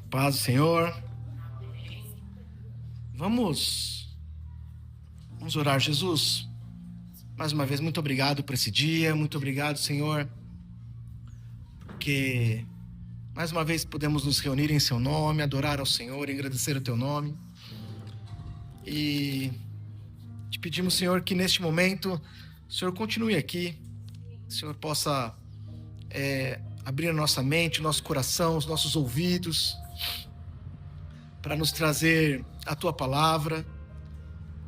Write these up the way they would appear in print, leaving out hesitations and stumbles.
Paz do Senhor. Vamos orar. Jesus, mais uma vez, muito obrigado por esse dia, muito obrigado, Senhor, porque mais uma vez podemos nos reunir em Seu nome, adorar ao Senhor, agradecer o Teu nome. E te pedimos, Senhor, que neste momento o Senhor continue aqui, o Senhor possa abrir a nossa mente, o nosso coração, os nossos ouvidos, para nos trazer a Tua palavra,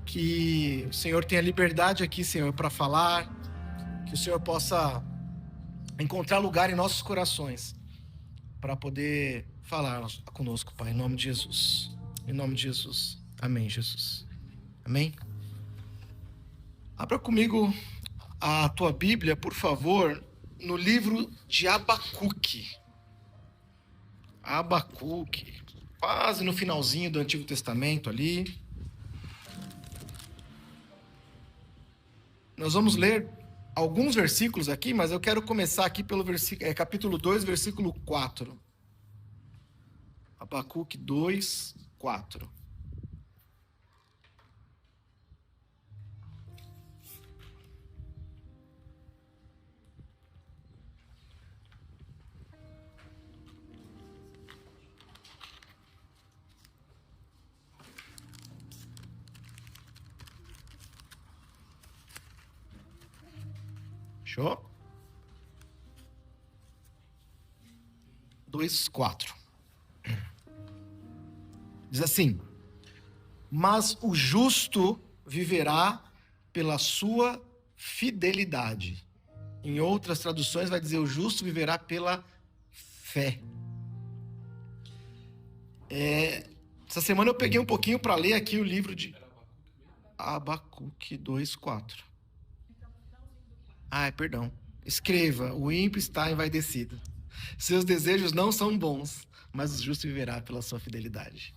que o Senhor tenha liberdade aqui, Senhor, para falar, que o Senhor possa encontrar lugar em nossos corações, para poder falar conosco, Pai, em nome de Jesus. Em nome de Jesus. Amém, Jesus. Amém? Abra comigo a tua Bíblia, por favor, no livro de Abacuque. Abacuque, quase no finalzinho do Antigo Testamento ali. Nós vamos ler alguns versículos aqui, mas eu quero começar aqui pelo capítulo 2, versículo 4. Abacuque 2, 4. Fechou? 2, 4. Diz assim: mas o justo viverá pela sua fidelidade. Em outras traduções vai dizer: o justo viverá pela fé. Essa semana eu peguei um pouquinho para ler aqui o livro de Abacuque 2, 4. Perdão. Escreva: o ímpio está envaidecido. Seus desejos não são bons, mas o justo viverá pela sua fidelidade.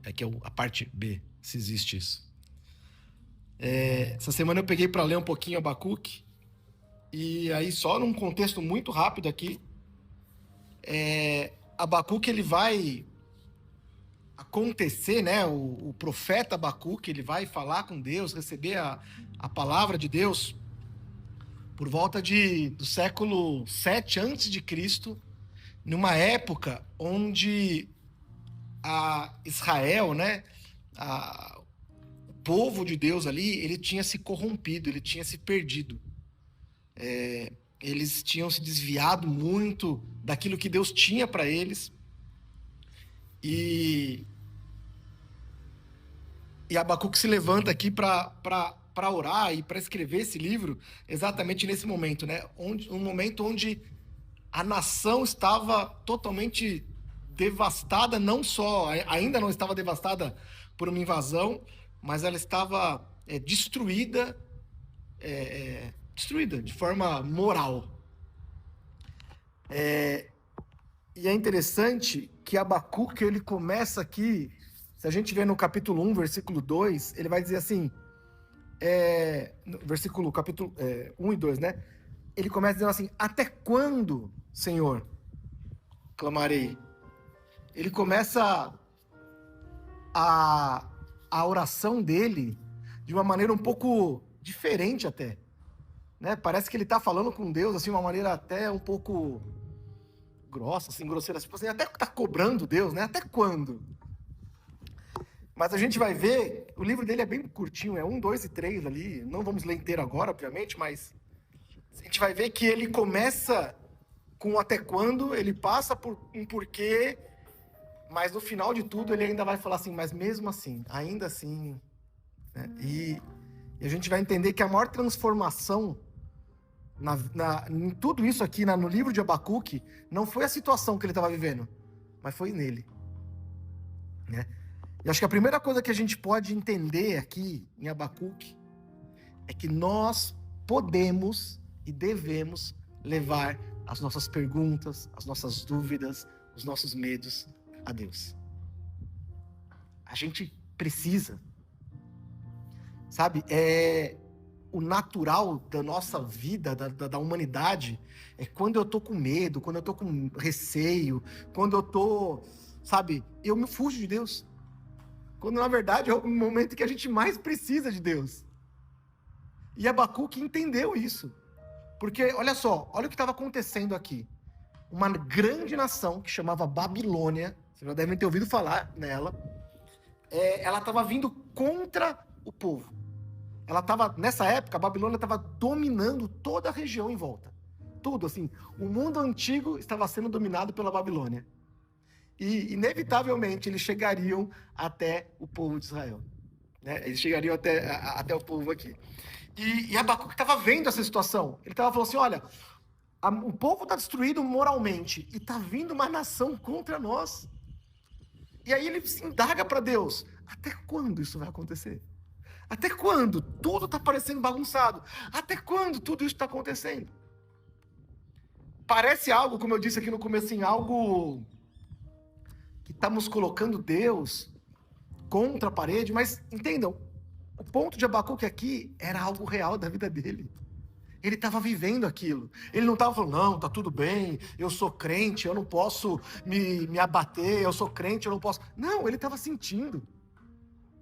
Aqui é a parte B, se existe isso. Essa semana eu peguei para ler um pouquinho Abacuque. E aí, só num contexto muito rápido aqui, Abacuque, ele vai acontecer, né? O profeta Abacuque, ele vai falar com Deus, receber a palavra de Deus por volta do século 7 a.C., numa época onde Israel, né? O povo de Deus ali, ele tinha se corrompido, ele tinha se perdido. Eles tinham se desviado muito daquilo que Deus tinha para eles. E Abacuque se levanta aqui para orar e para escrever esse livro exatamente nesse momento, né? Um momento onde a nação estava totalmente devastada, ainda não estava devastada por uma invasão, mas ela estava destruída de forma moral. E é interessante que Abacuque, ele começa aqui, se a gente vê no capítulo 1, versículo 2, ele vai dizer assim, capítulo 1 e 2, né? Ele começa dizendo assim: até quando, Senhor, clamarei? Ele começa a oração dele de uma maneira um pouco diferente até, né? Parece que ele está falando com Deus assim, de uma maneira até um pouco grossa, assim, grosseira, assim, até está cobrando Deus, né? Até quando? Mas a gente vai ver, o livro dele é bem curtinho, 1, 2 e 3 ali, não vamos ler inteiro agora, obviamente, mas a gente vai ver que ele começa com até quando, ele passa por um porquê, mas no final de tudo ele ainda vai falar assim, mas mesmo assim, ainda assim, né? E a gente vai entender que a maior transformação em tudo isso aqui, no livro de Abacuque, não foi a situação que ele estava vivendo, mas foi nele, né? E acho que a primeira coisa que a gente pode entender aqui em Abacuque é que nós podemos e devemos levar as nossas perguntas, as nossas dúvidas, os nossos medos a Deus. A gente precisa, sabe? o natural da nossa vida, da humanidade, é quando eu tô com medo, quando eu tô com receio, quando eu tô, sabe, eu me fujo de Deus. Quando na verdade é o momento que a gente mais precisa de Deus. E Abacuque entendeu isso. Porque, olha só, olha o que estava acontecendo aqui. Uma grande nação que chamava Babilônia, vocês já devem ter ouvido falar nela, ela estava vindo contra o povo. Ela estava, nessa época, a Babilônia estava dominando toda a região em volta. Tudo, assim, o mundo antigo estava sendo dominado pela Babilônia. E, inevitavelmente, eles chegariam até o povo de Israel. Né? Eles chegariam até o povo aqui. E Abacuque estava vendo essa situação. Ele estava falando assim, olha, o povo está destruído moralmente e está vindo uma nação contra nós. E aí ele se indaga para Deus, até quando isso vai acontecer? Até quando tudo está parecendo bagunçado? Até quando tudo isso está acontecendo? Parece algo, como eu disse aqui no começo, assim, algo que estamos colocando Deus contra a parede, mas entendam, o ponto de Abacuque aqui era algo real da vida dele. Ele estava vivendo aquilo. Ele não estava falando, não, tá tudo bem, eu sou crente, eu não posso me abater, eu sou crente, eu não posso... Não, ele estava sentindo.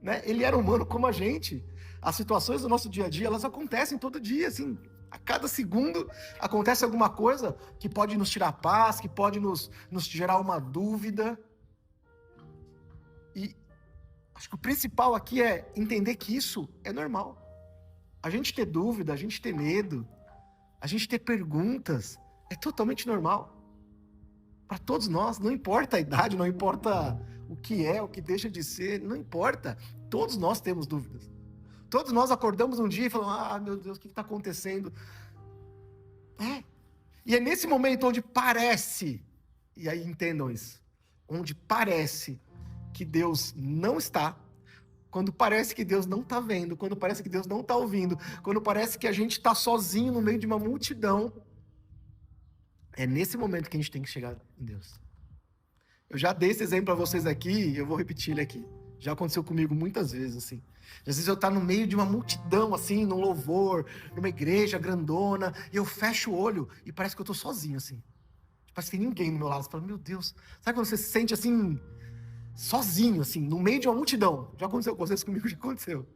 Né? Ele era humano como a gente. As situações do nosso dia a dia, elas acontecem todo dia, assim, a cada segundo acontece alguma coisa que pode nos tirar a paz, que pode nos gerar uma dúvida. E acho que o principal aqui é entender que isso é normal. A gente ter dúvida, a gente ter medo, a gente ter perguntas, é totalmente normal. Para todos nós, não importa a idade, não importa o que é, o que deixa de ser, não importa. Todos nós temos dúvidas. Todos nós acordamos um dia e falamos, meu Deus, o que está acontecendo? E é nesse momento onde parece, e aí entendam isso, onde parece que Deus não está, quando parece que Deus não está vendo, quando parece que Deus não está ouvindo, quando parece que a gente está sozinho no meio de uma multidão, é nesse momento que a gente tem que chegar em Deus. Eu já dei esse exemplo para vocês aqui, e eu vou repetir ele aqui. Já aconteceu comigo muitas vezes, assim. Às vezes eu estou no meio de uma multidão, assim, num louvor, numa igreja grandona, e eu fecho o olho e parece que eu estou sozinho, assim. Parece que tem ninguém do meu lado. Você fala, meu Deus. Sabe quando você se sente, assim, sozinho, assim, no meio de uma multidão? Já aconteceu com vocês, comigo já aconteceu.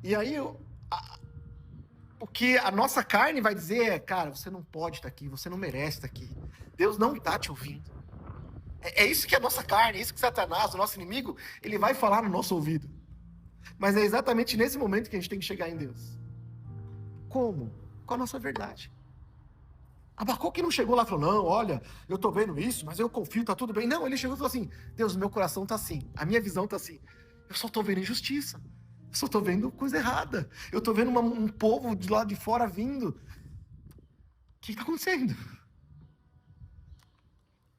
E aí, o que a nossa carne vai dizer é, cara, você não pode estar aqui, você não merece estar aqui. Deus não está te ouvindo. É isso que a nossa carne, é isso que Satanás, o nosso inimigo, ele vai falar no nosso ouvido. Mas é exatamente nesse momento que a gente tem que chegar em Deus. Como? Com a nossa verdade. Abacuque não chegou lá e falou, não, olha, eu estou vendo isso, mas eu confio, está tudo bem. Não, ele chegou e falou assim, Deus, meu coração está assim, a minha visão está assim. Eu só estou vendo injustiça. Eu só estou vendo coisa errada. Eu estou vendo um povo de lá de fora vindo. O que está acontecendo?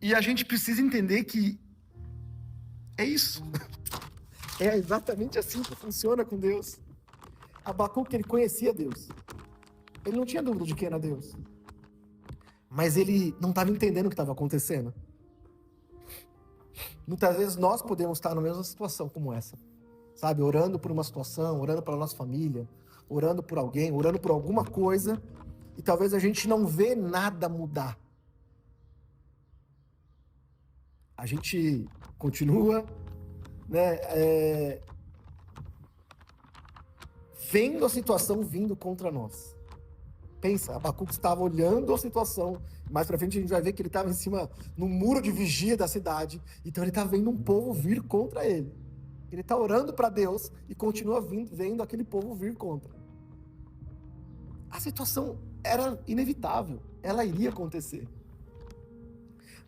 E a gente precisa entender que é isso. É exatamente assim que funciona com Deus. Abacuque, ele conhecia Deus. Ele não tinha dúvida de quem era Deus. Mas ele não estava entendendo o que estava acontecendo. Muitas vezes nós podemos estar na mesma situação como essa. Sabe, orando por uma situação, orando pela nossa família, orando por alguém, orando por alguma coisa, e talvez a gente não vê nada mudar. A gente continua, né, vendo a situação vindo contra nós. Pensa, Abacuque estava olhando a situação, mais pra frente a gente vai ver que ele estava em cima, no muro de vigia da cidade, então ele está vendo um povo vir contra ele. Ele está orando para Deus e continua vendo aquele povo vir contra. A situação era inevitável, ela iria acontecer.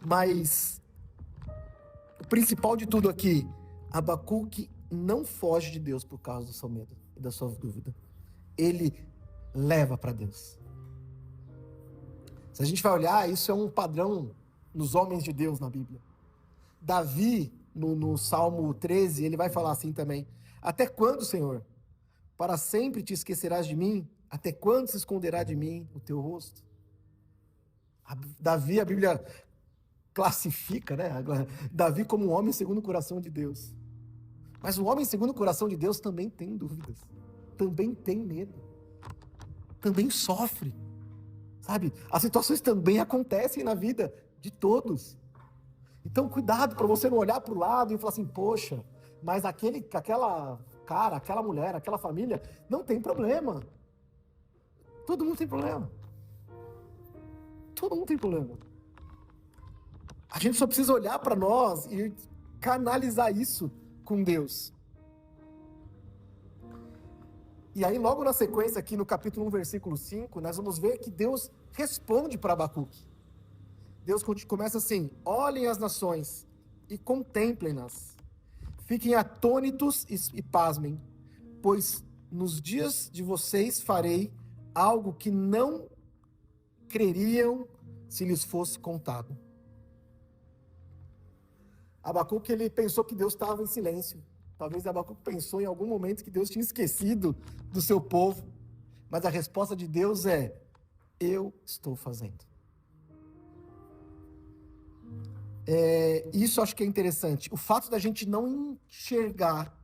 Mas o principal de tudo aqui, Abacuque não foge de Deus por causa do seu medo e da sua dúvida. Ele leva para Deus. Se a gente vai olhar, isso é um padrão nos homens de Deus na Bíblia. Davi, no Salmo 13, ele vai falar assim também. Até quando, Senhor? Para sempre te esquecerás de mim? Até quando se esconderá de mim o teu rosto? Davi, a Bíblia classifica, né? Davi como um homem segundo o coração de Deus. Mas o homem segundo o coração de Deus também tem dúvidas. também tem medo, também sofre, sabe? As situações também acontecem na vida de todos. Então, cuidado para você não olhar para o lado e falar assim, poxa, mas aquela cara, aquela mulher, aquela família, não tem problema. Todo mundo tem problema. Todo mundo tem problema. A gente só precisa olhar para nós e canalizar isso com Deus. E aí, logo na sequência, aqui no capítulo 1, versículo 5, nós vamos ver que Deus responde para Abacuque. Deus começa assim: olhem as nações e contemplem-nas. Fiquem atônitos e pasmem, pois nos dias de vocês farei algo que não creriam se lhes fosse contado. Abacuque, ele pensou que Deus estava em silêncio. Talvez Abacuque pensou em algum momento que Deus tinha esquecido do seu povo. Mas a resposta de Deus é: eu estou fazendo. Isso acho que é interessante. O fato da gente não enxergar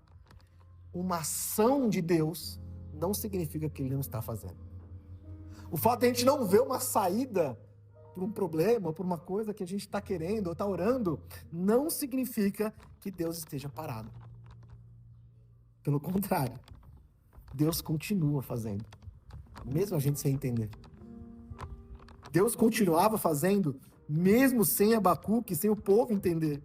uma ação de Deus não significa que Ele não está fazendo. O fato de a gente não ver uma saída por um problema, ou por uma coisa que a gente está querendo ou está orando, não significa que Deus esteja parado. Pelo contrário, Deus continua fazendo, mesmo a gente sem entender. Deus continuava fazendo, mesmo sem Abacuque, sem o povo entender.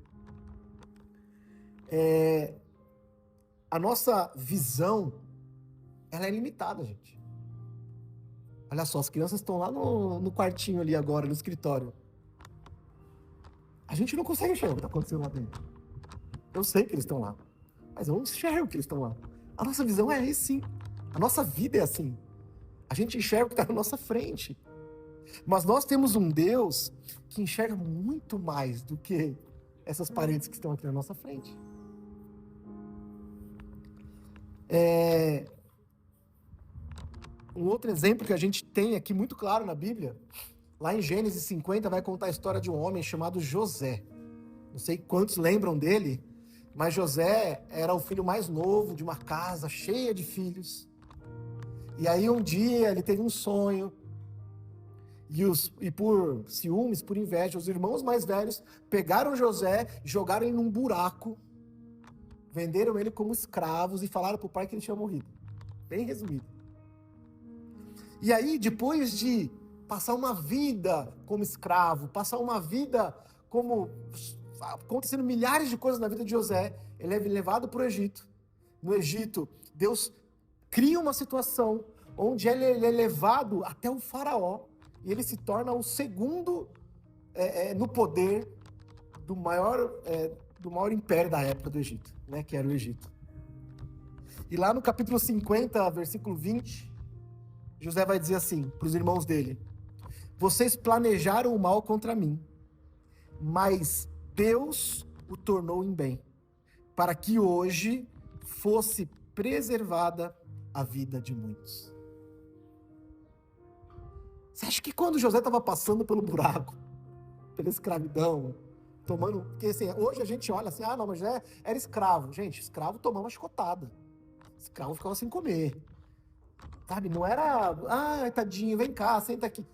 A nossa visão, ela é limitada, gente. Olha só, as crianças estão lá no quartinho ali agora, no escritório. A gente não consegue enxergar o que está acontecendo lá dentro. Eu sei que eles estão lá, mas eu não enxergo que eles estão lá. A nossa visão é assim. A nossa vida é assim. A gente enxerga o que está na nossa frente. Mas nós temos um Deus que enxerga muito mais do que essas paredes que estão aqui na nossa frente. Um outro exemplo que a gente tem aqui muito claro na Bíblia, lá em Gênesis 50, vai contar a história de um homem chamado José. Não sei quantos lembram dele, mas José era o filho mais novo de uma casa cheia de filhos. E aí um dia ele teve um sonho, e por ciúmes, por inveja, os irmãos mais velhos pegaram José, jogaram ele num buraco, venderam ele como escravos e falaram para o pai que ele tinha morrido. Bem resumido. E aí, depois de passar uma vida como escravo, passar uma vida como acontecendo milhares de coisas na vida de José, ele é levado para o Egito. No Egito, Deus cria uma situação onde ele é levado até o faraó, e ele se torna o segundo no poder do maior império da época do Egito, né, que era o Egito. E lá no capítulo 50, versículo 20, José vai dizer assim para os irmãos dele: vocês planejaram o mal contra mim, mas Deus o tornou em bem, para que hoje fosse preservada a vida de muitos. Você acha que quando José estava passando pelo buraco, pela escravidão, tomando... Porque assim, hoje a gente olha assim, não, mas José era escravo. Gente, escravo tomava chicotada. Escravo ficava sem comer. Sabe, não era... tadinho, vem cá, senta aqui.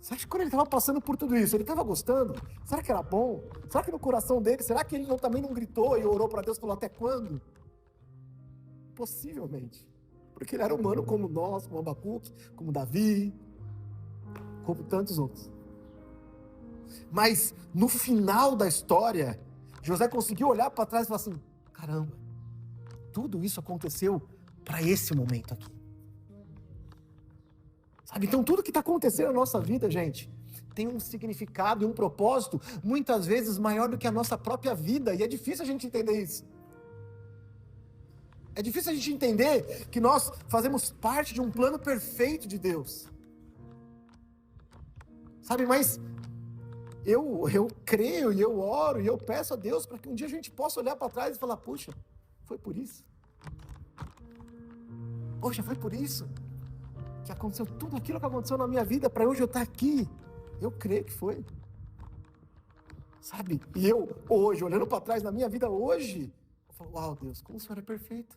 Você acha que quando ele estava passando por tudo isso, ele estava gostando? Será que era bom? Será que no coração dele, será que ele também não gritou e orou para Deus e falou, até quando? Possivelmente. Porque ele era humano como nós, como Abacuque, como Davi, como tantos outros. Mas no final da história, José conseguiu olhar para trás e falar assim, caramba, tudo isso aconteceu para esse momento aqui. Sabe? Então tudo que está acontecendo na nossa vida, gente, tem um significado e um propósito muitas vezes maior do que a nossa própria vida, e é difícil a gente entender isso. É difícil a gente entender que nós fazemos parte de um plano perfeito de Deus. Sabe, mas eu creio e eu oro e eu peço a Deus para que um dia a gente possa olhar para trás e falar, puxa, foi por isso? Poxa, foi por isso que aconteceu tudo aquilo que aconteceu na minha vida para hoje eu estar aqui? Eu creio que foi. Sabe, e eu hoje, olhando para trás na minha vida hoje, eu falo, uau, Deus, como o Senhor é perfeito.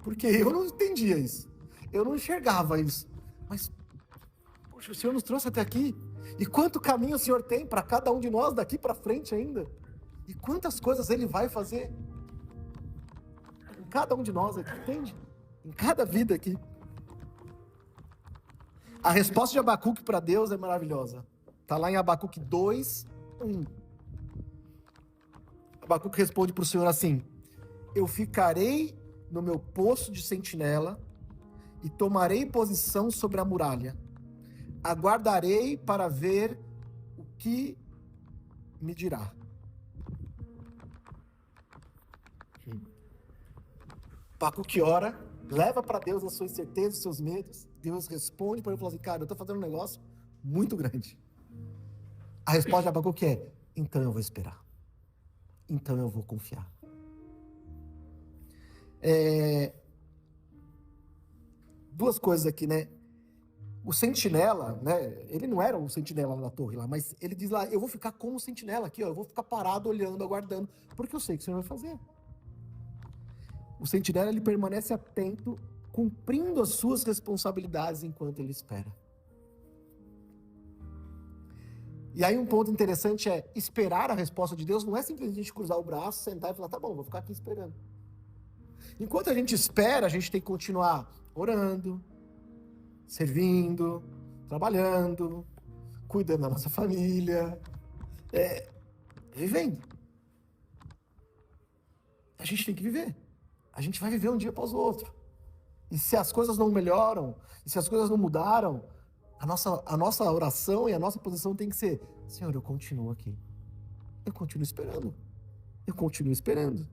Porque eu não entendia isso. Eu não enxergava isso. Mas, poxa, o Senhor nos trouxe até aqui. E quanto caminho o Senhor tem para cada um de nós daqui para frente ainda. E quantas coisas Ele vai fazer em cada um de nós aqui, entende? Em cada vida aqui. A resposta de Abacuque para Deus é maravilhosa. Está lá em Abacuque 2:1. Abacuque responde para o Senhor assim: eu ficarei no meu posto de sentinela e tomarei posição sobre a muralha. Aguardarei para ver o que me dirá. Abacuque ora, leva para Deus as suas incertezas, os seus medos. Deus responde para ele e fala assim: cara, eu estou fazendo um negócio muito grande. A resposta de Abacuque é: então eu vou esperar. Então eu vou confiar. Duas coisas aqui, né? O sentinela, né? Ele não era um sentinela da torre lá, mas ele diz lá: eu vou ficar como sentinela aqui, ó. Eu vou ficar parado, olhando, aguardando, porque eu sei que o Senhor vai fazer. O sentinela, ele permanece atento, cumprindo as suas responsabilidades enquanto ele espera. E aí um ponto interessante é, esperar a resposta de Deus não é simplesmente cruzar o braço, sentar e falar: tá bom, vou ficar aqui esperando. Enquanto a gente espera, a gente tem que continuar orando, servindo, trabalhando, cuidando da nossa família, vivendo. A gente tem que viver. A gente vai viver um dia após o outro. E se as coisas não melhoram, e se as coisas não mudaram, a nossa oração e a nossa posição tem que ser: Senhor, eu continuo aqui. Eu continuo esperando. Eu continuo esperando.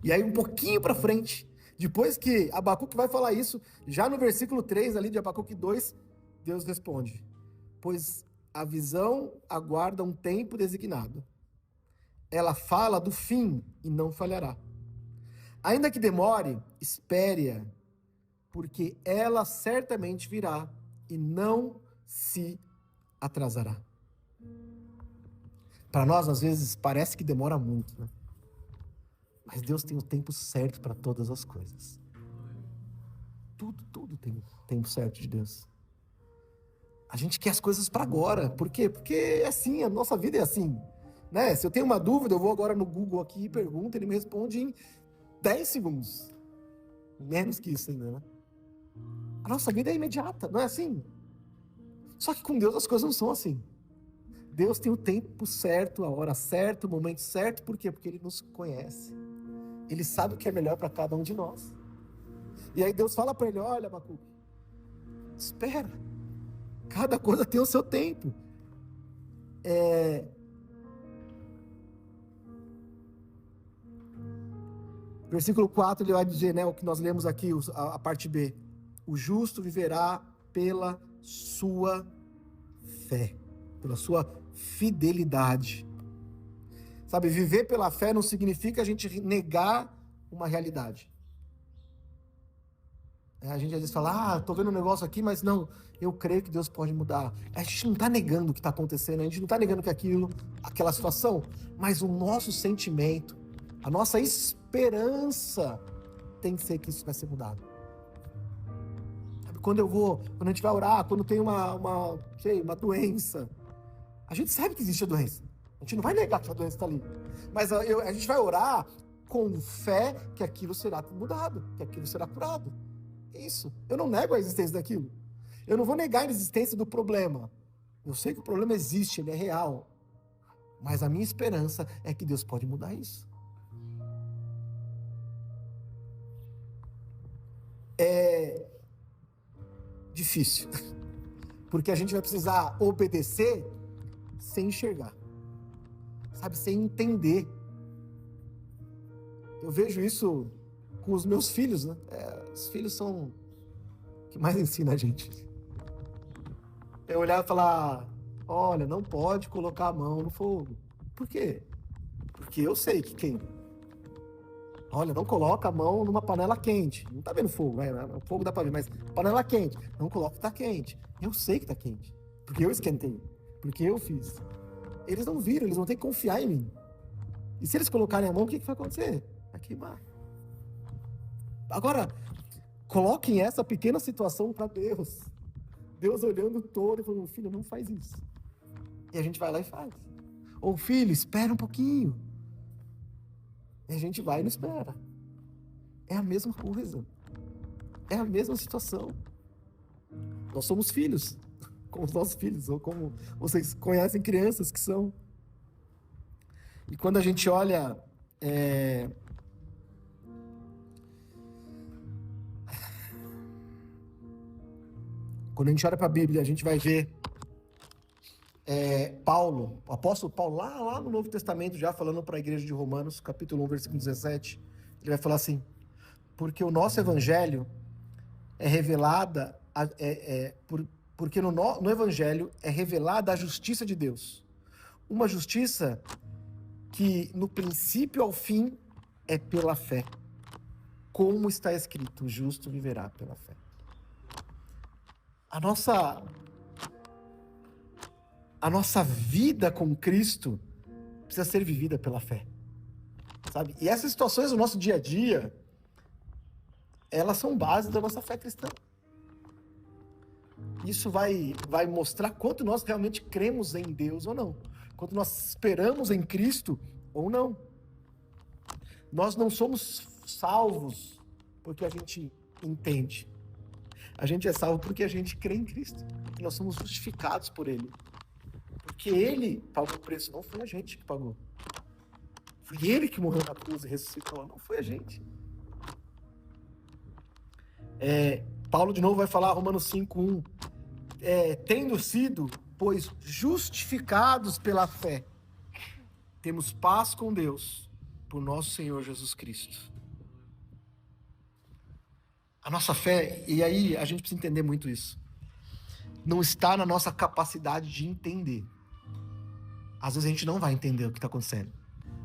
E aí um pouquinho para frente, depois que Abacuque vai falar isso, já no versículo 3 ali de Abacuque 2, Deus responde: pois a visão aguarda um tempo designado. Ela fala do fim e não falhará. Ainda que demore, espere-a, porque ela certamente virá e não se atrasará. Para nós, às vezes, parece que demora muito, né? Mas Deus tem o tempo certo para todas as coisas. Tudo tem o tempo certo de Deus. A gente quer as coisas para agora. Por quê? Porque é assim, a nossa vida é assim, né? Se eu tenho uma dúvida, eu vou agora no Google aqui e pergunto, ele me responde em 10 segundos. Menos que isso ainda, né? A nossa vida é imediata, não é assim? Só que com Deus as coisas não são assim. Deus tem o tempo certo, a hora certa, o momento certo. Por quê? Porque Ele nos conhece. Ele sabe o que é melhor para cada um de nós. E aí Deus fala para ele: olha, Abacuque, espera. Cada coisa tem o seu tempo. Versículo 4, ele vai dizer, né, o que nós lemos aqui, a parte B: o justo viverá pela sua fé, pela sua fidelidade. Sabe, viver pela fé não significa a gente negar uma realidade. A gente às vezes fala: tô vendo um negócio aqui, mas não, eu creio que Deus pode mudar. A gente não está negando o que está acontecendo, a gente não está negando que aquela situação, mas o nosso sentimento, a nossa esperança tem que ser que isso vai ser mudado. Sabe, quando a gente vai orar, quando tem uma doença, a gente sabe que existe a doença. A gente não vai negar que a doença está ali. Mas a gente vai orar com fé que aquilo será mudado, que aquilo será curado. Isso. Eu não nego a existência daquilo. Eu não vou negar a existência do problema. Eu sei que o problema existe, ele é real. Mas a minha esperança é que Deus pode mudar isso. É difícil. Porque a gente vai precisar obedecer sem enxergar. Sabe, sem entender. Eu vejo isso com os meus filhos, né? Os filhos são o que mais ensina a gente. Eu olhar e falar: olha, não pode colocar a mão no fogo. Por quê? Porque eu sei que queima. Olha, não coloca a mão numa panela quente. Não tá vendo fogo, o fogo dá pra ver, mas panela quente. Não coloca que tá quente. Eu sei que tá quente. Porque eu esquentei. Porque eu fiz. Eles não viram, eles vão ter que confiar em mim. E se eles colocarem a mão, o que vai acontecer? Vai queimar. Agora, coloquem essa pequena situação para Deus. Deus olhando todo e falando, filho, não faz isso. E a gente vai lá e faz. Ou, filho, espera um pouquinho. E a gente vai e não espera. É a mesma coisa. É a mesma situação. Nós somos filhos, como os nossos filhos, ou como vocês conhecem crianças que são. E quando a gente olha... Quando a gente olha para a Bíblia, a gente vai ver Paulo, o apóstolo Paulo, lá no Novo Testamento, já falando para a igreja de Romanos, capítulo 1, versículo 17, ele vai falar assim, porque o nosso evangelho é revelada, porque no evangelho é revelada a justiça de Deus. Uma justiça que, no princípio ao fim, é pela fé. Como está escrito, o justo viverá pela fé. A nossa vida com Cristo precisa ser vivida pela fé, sabe? E essas situações do nosso dia a dia, elas são base da nossa fé cristã. Isso vai mostrar quanto nós realmente cremos em Deus ou não, quanto nós esperamos em Cristo ou não. Nós não somos salvos porque a gente entende. A gente é salvo porque a gente crê em Cristo, porque nós somos justificados por Ele. Porque Ele pagou o preço, não foi a gente que pagou. Foi Ele que morreu na cruz e ressuscitou, não foi a gente. Paulo de novo vai falar, Romanos 5:1, tendo sido, pois, justificados pela fé, temos paz com Deus, por nosso Senhor Jesus Cristo. A nossa fé, e aí a gente precisa entender muito isso, não está na nossa capacidade de entender. Às vezes a gente não vai entender o que está acontecendo.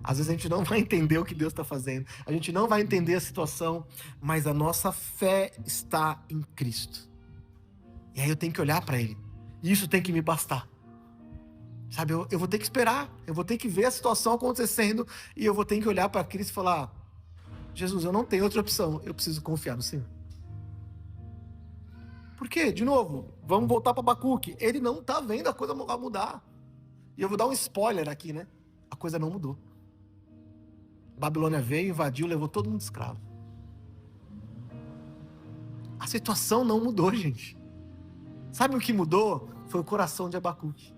Às vezes a gente não vai entender o que Deus está fazendo. A gente não vai entender a situação, mas a nossa fé está em Cristo. E aí eu tenho que olhar para Ele. E isso tem que me bastar. Sabe, eu vou ter que esperar. Eu vou ter que ver a situação acontecendo e eu vou ter que olhar para Cristo e falar, Jesus, eu não tenho outra opção. Eu preciso confiar no Senhor. Por quê? De novo, vamos voltar para Abacuque. Ele não está vendo a coisa mudar. E eu vou dar um spoiler aqui, né? A coisa não mudou. Babilônia veio, invadiu, levou todo mundo escravo. A situação não mudou, gente. Sabe o que mudou? Foi o coração de Abacuque.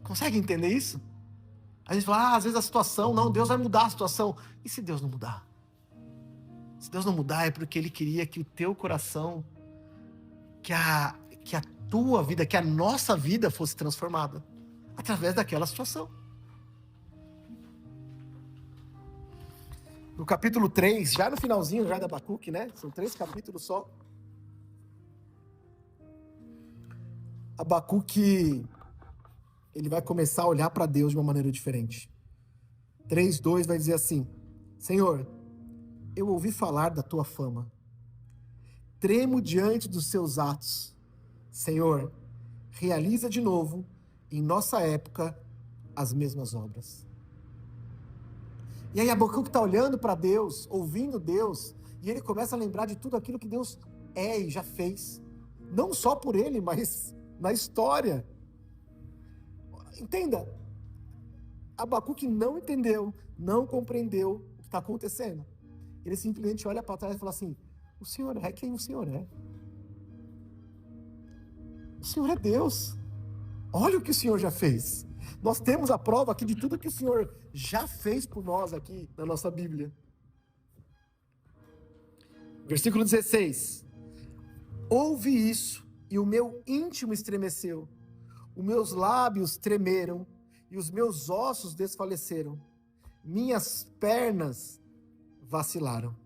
Consegue entender isso? A gente fala, às vezes a situação, não, Deus vai mudar a situação. E se Deus não mudar? Se Deus não mudar é porque Ele queria que o teu coração, que a tua vida, que a nossa vida fosse transformada através daquela situação. No capítulo 3, já no finalzinho já de Abacuque, né? São 3 capítulos só. Abacuque, ele vai começar a olhar para Deus de uma maneira diferente. 3:2 vai dizer assim, Senhor, eu ouvi falar da tua fama. Tremo diante dos seus atos. Senhor, realiza de novo, em nossa época, as mesmas obras. E aí Abacuque está olhando para Deus, ouvindo Deus, e ele começa a lembrar de tudo aquilo que Deus é e já fez. Não só por ele, mas na história. Entenda, Abacuque não entendeu, não compreendeu o que está acontecendo. Ele simplesmente olha para trás e fala assim, o Senhor é quem o Senhor é. O Senhor é Deus. Olha o que o Senhor já fez. Nós temos a prova aqui de tudo que o Senhor já fez por nós aqui na nossa Bíblia. Versículo 16. Ouvi isso e o meu íntimo estremeceu. Os meus lábios tremeram e os meus ossos desfaleceram. Minhas pernas vacilaram.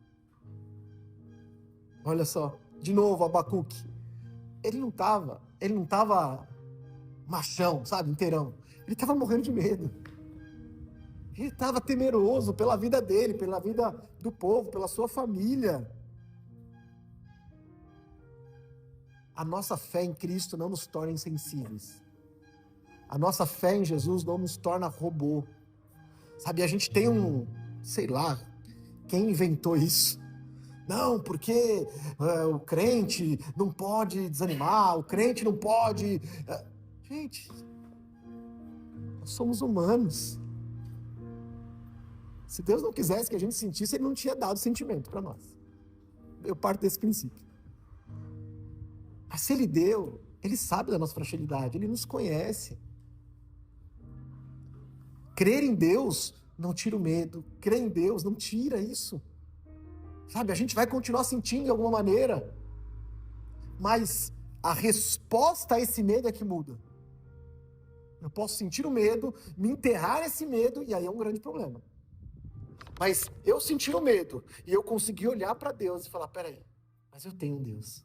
Olha só, de novo Abacuque. Ele não estava machão, sabe, inteirão. Ele estava morrendo de medo. Ele estava temeroso pela vida dele, pela vida do povo, pela sua família. A nossa fé em Cristo não nos torna insensíveis. A nossa fé em Jesus não nos torna robô. Sabe, a gente tem sei lá, Quem inventou isso? Não, porque o crente não pode desanimar, o crente não pode... Gente, nós somos humanos. Se Deus não quisesse que a gente sentisse, Ele não tinha dado sentimento para nós. Eu parto desse princípio. Mas se Ele deu, Ele sabe da nossa fragilidade, Ele nos conhece. Crer em Deus não tira o medo, crer em Deus não tira isso. Sabe, a gente vai continuar sentindo de alguma maneira, mas a resposta a esse medo é que muda. Eu posso sentir o medo, me enterrar nesse medo, e aí é um grande problema. Mas eu senti o medo, e eu consegui olhar para Deus e falar, peraí, mas eu tenho um Deus.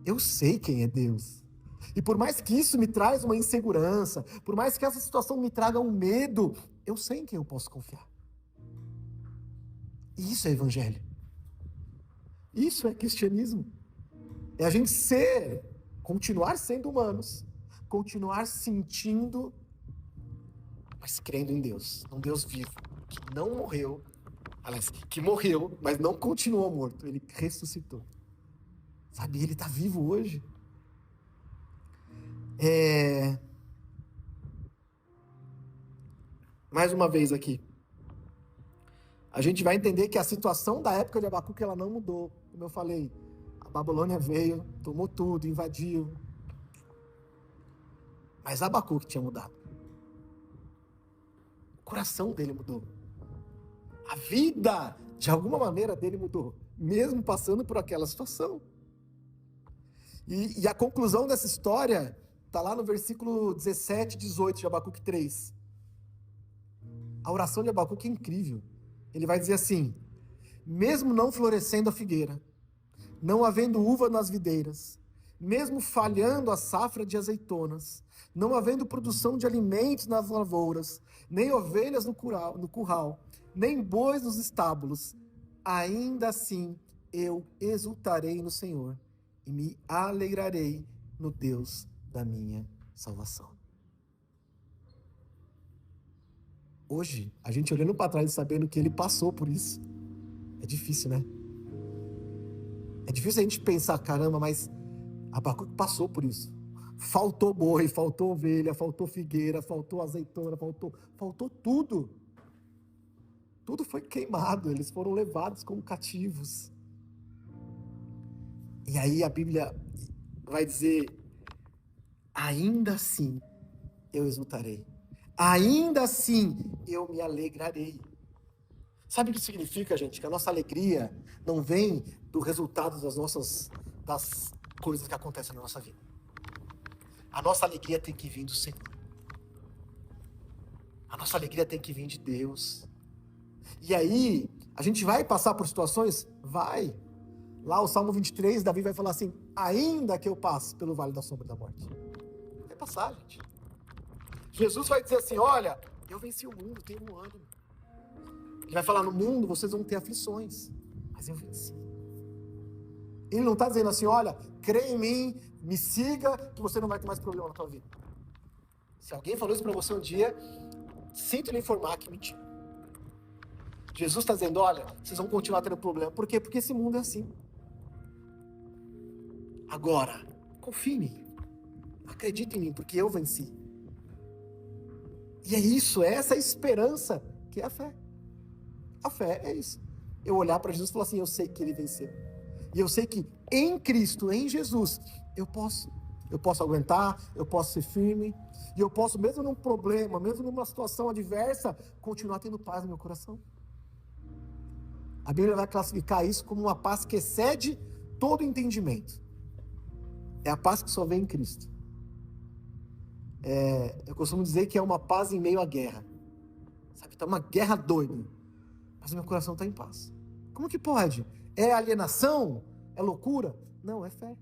Eu sei quem é Deus. E por mais que isso me traz uma insegurança, por mais que essa situação me traga um medo, eu sei em quem eu posso confiar. E isso é evangelho. Isso é cristianismo. É a gente continuar sendo humanos, continuar sentindo, mas crendo em Deus, num Deus vivo, que não morreu, aliás, que morreu, mas não continuou morto, Ele ressuscitou. Sabe, Ele está vivo hoje. Mais uma vez aqui, a gente vai entender que a situação da época de Abacuque, ela não mudou. Como eu falei, a Babilônia veio, tomou tudo, invadiu. Mas Abacuque tinha mudado. O coração dele mudou. A vida, de alguma maneira, dele mudou, mesmo passando por aquela situação. E a conclusão dessa história está lá no versículo 17 e 18 de Abacuque 3. A oração de Abacuque é incrível. Ele vai dizer assim: mesmo não florescendo a figueira, não havendo uva nas videiras, mesmo falhando a safra de azeitonas, não havendo produção de alimentos nas lavouras, nem ovelhas no curral, nem bois nos estábulos, ainda assim eu exultarei no Senhor e me alegrarei no Deus da minha salvação. Hoje, a gente olhando para trás e sabendo que ele passou por isso, é difícil, né? É difícil a gente pensar, caramba, mas Abacuque passou por isso. Faltou boi, faltou ovelha, faltou figueira, faltou azeitona, faltou tudo. Tudo foi queimado, eles foram levados como cativos. E aí a Bíblia vai dizer, ainda assim eu exultarei. Ainda assim eu me alegrarei. Sabe o que significa, gente? Que a nossa alegria não vem do resultado das coisas que acontecem na nossa vida. A nossa alegria tem que vir do Senhor. A nossa alegria tem que vir de Deus. E aí, a gente vai passar por situações? Vai. Lá o Salmo 23, Davi vai falar assim, ainda que eu passe pelo vale da sombra da morte. Vai passar, gente. Jesus vai dizer assim, olha, eu venci o mundo, tenho um ânimo. Ele vai falar, no mundo vocês vão ter aflições, mas eu venci. Ele não está dizendo assim, olha, crê em mim, me siga, que você não vai ter mais problema na tua vida. Se alguém falou isso para você um dia, sinto lhe informar que mentira. Jesus está dizendo, olha, vocês vão continuar tendo problema. Por quê? Porque esse mundo é assim. Agora, confie em mim. Acredite em mim, porque eu venci. E é isso, é essa esperança que é a fé. A fé é isso. Eu olhar para Jesus e falar assim, eu sei que ele venceu. E eu sei que em Cristo, em Jesus, eu posso aguentar, eu posso ser firme, e eu posso, mesmo num problema, mesmo numa situação adversa, continuar tendo paz no meu coração. A Bíblia vai classificar isso como uma paz que excede todo entendimento. É a paz que só vem em Cristo. Eu costumo dizer que é uma paz em meio à guerra. Sabe, tá uma guerra doida, mas meu coração está em paz. Como que pode? É alienação? É loucura? Não, é fé.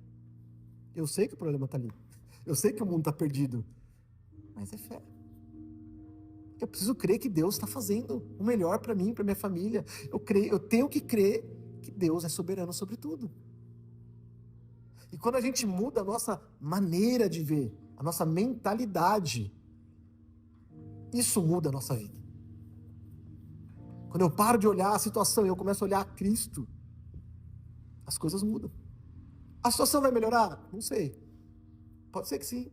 Eu sei que o problema está ali. Eu sei que o mundo está perdido. Mas é fé. Eu preciso crer que Deus está fazendo o melhor para mim, para minha família. Eu tenho que crer que Deus é soberano sobre tudo. E quando a gente muda a nossa maneira de ver, a nossa mentalidade, isso muda a nossa vida. Quando eu paro de olhar a situação e eu começo a olhar a Cristo, as coisas mudam. A situação vai melhorar? Não sei. Pode ser que sim.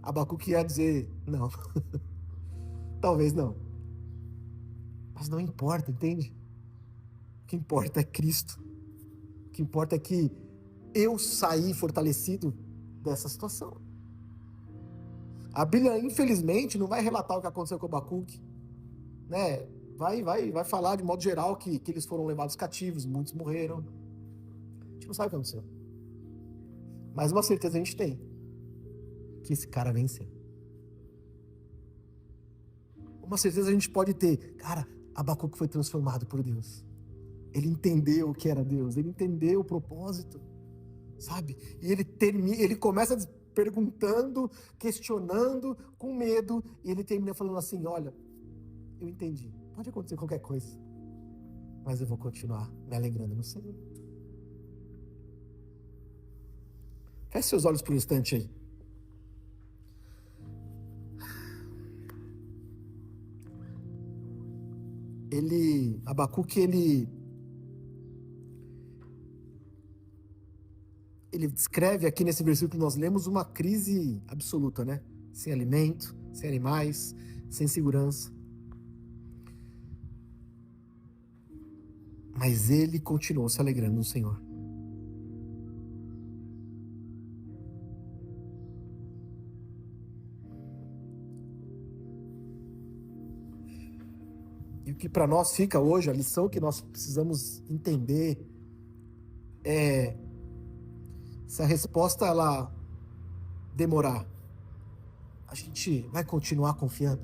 Abacuque ia dizer, não. Talvez não. Mas não importa, entende? O que importa é Cristo. O que importa é que eu saí fortalecido dessa situação. A Bíblia, infelizmente, não vai relatar o que aconteceu com Abacuque, né? Vai falar de modo geral que eles foram levados cativos, muitos morreram. A gente não sabe o que aconteceu. Mas uma certeza a gente tem, que esse cara venceu. Uma certeza a gente pode ter, cara, Abacuque foi transformado por Deus. Ele entendeu o que era Deus, ele entendeu o propósito, sabe? E ele começa perguntando, questionando, com medo, e ele termina falando assim, olha, eu entendi, pode acontecer qualquer coisa, mas eu vou continuar me alegrando no Senhor. Feche seus olhos por um instante aí. Abacuque, ele descreve aqui nesse versículo que nós lemos uma crise absoluta, né? Sem alimento, sem animais, sem segurança. Mas ele continuou se alegrando no Senhor. E o que para nós fica hoje, a lição que nós precisamos entender é, se a resposta ela demorar, a gente vai continuar confiando.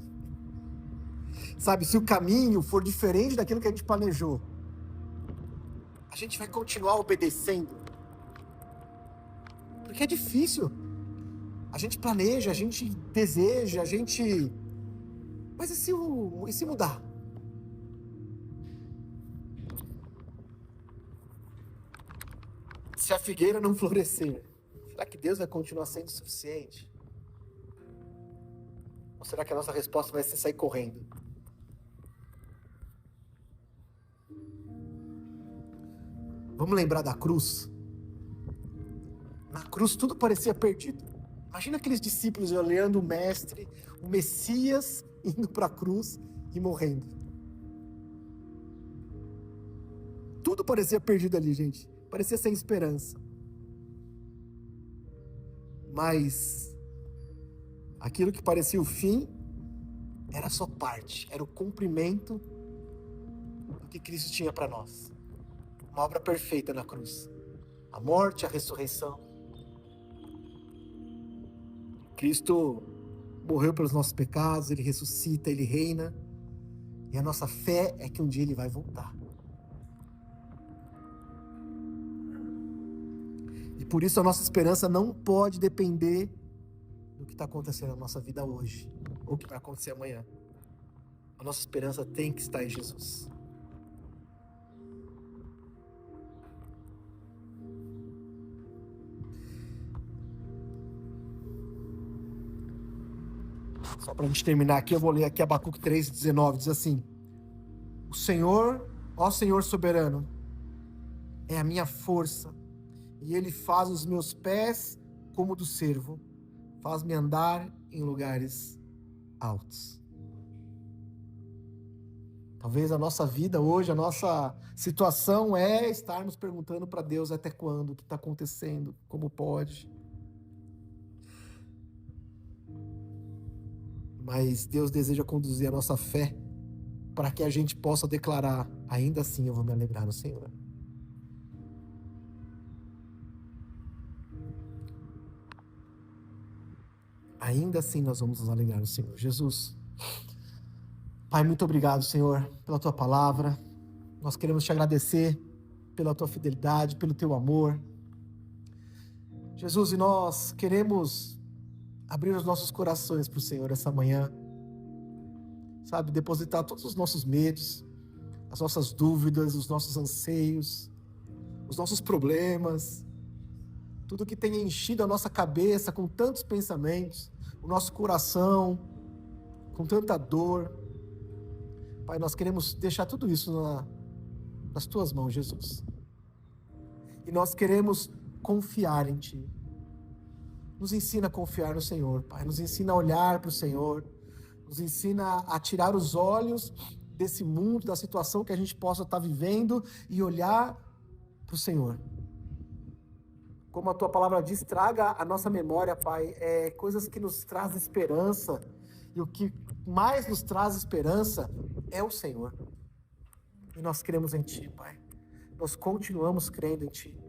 Sabe, se o caminho for diferente daquilo que a gente planejou, a gente vai continuar obedecendo. Porque é difícil. A gente planeja, a gente deseja, mas e se mudar? Se a figueira não florescer, será que Deus vai continuar sendo suficiente? Ou será que a nossa resposta vai ser sair correndo? Vamos lembrar da cruz? Na cruz tudo parecia perdido. Imagina aqueles discípulos olhando o Mestre, o Messias, indo para a cruz e morrendo. Tudo parecia perdido ali, gente. Parecia sem esperança. Mas aquilo que parecia o fim era só parte, era o cumprimento do que Cristo tinha para nós. Uma obra perfeita na cruz. A morte, a ressurreição. Cristo morreu pelos nossos pecados, Ele ressuscita, Ele reina. E a nossa fé é que um dia Ele vai voltar. E por isso a nossa esperança não pode depender do que está acontecendo na nossa vida hoje, ou o que vai acontecer amanhã. A nossa esperança tem que estar em Jesus. Só para a gente terminar aqui, eu vou ler aqui Abacuque 3,19, diz assim: o Senhor, ó Senhor soberano, é a minha força, e Ele faz os meus pés como do cervo, faz-me andar em lugares altos. Talvez a nossa vida hoje, a nossa situação é estarmos perguntando para Deus até quando, o que está acontecendo, como pode. Mas Deus deseja conduzir a nossa fé para que a gente possa declarar, ainda assim eu vou me alegrar no Senhor. Ainda assim nós vamos nos alegrar no Senhor. Jesus, Pai, muito obrigado, Senhor, pela Tua palavra. Nós queremos Te agradecer pela Tua fidelidade, pelo Teu amor. Jesus, e nós queremos abrir os nossos corações para o Senhor essa manhã. Sabe, depositar todos os nossos medos, as nossas dúvidas, os nossos anseios, os nossos problemas, tudo que tem enchido a nossa cabeça com tantos pensamentos, o nosso coração com tanta dor. Pai, nós queremos deixar tudo isso nas Tuas mãos, Jesus. E nós queremos confiar em Ti. Nos ensina a confiar no Senhor, Pai. Nos ensina a olhar para o Senhor. Nos ensina a tirar os olhos desse mundo, da situação que a gente possa estar vivendo e olhar para o Senhor. Como a Tua palavra diz, traga a nossa memória, Pai, coisas que nos trazem esperança. E o que mais nos traz esperança é o Senhor. E nós cremos em Ti, Pai. Nós continuamos crendo em Ti.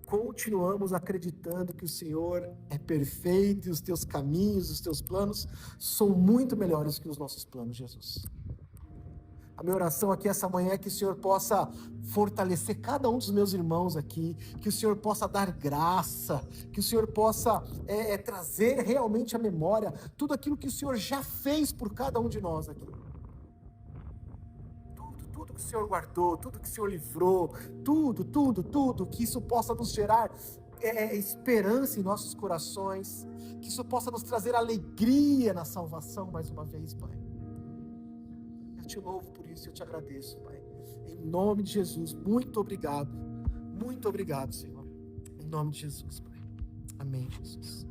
Continuamos acreditando que o Senhor é perfeito e os Teus caminhos, os Teus planos são muito melhores que os nossos planos, Jesus. A minha oração aqui essa manhã é que o Senhor possa fortalecer cada um dos meus irmãos aqui, que o Senhor possa dar graça, que o Senhor possa trazer realmente à memória tudo aquilo que o Senhor já fez por cada um de nós aqui. Tudo que o Senhor guardou, tudo que o Senhor livrou, tudo, que isso possa nos gerar esperança em nossos corações, que isso possa nos trazer alegria na salvação mais uma vez, Pai. Eu te louvo por isso, eu te agradeço, Pai. Em nome de Jesus, muito obrigado, Senhor. Em nome de Jesus, Pai. Amém, Jesus.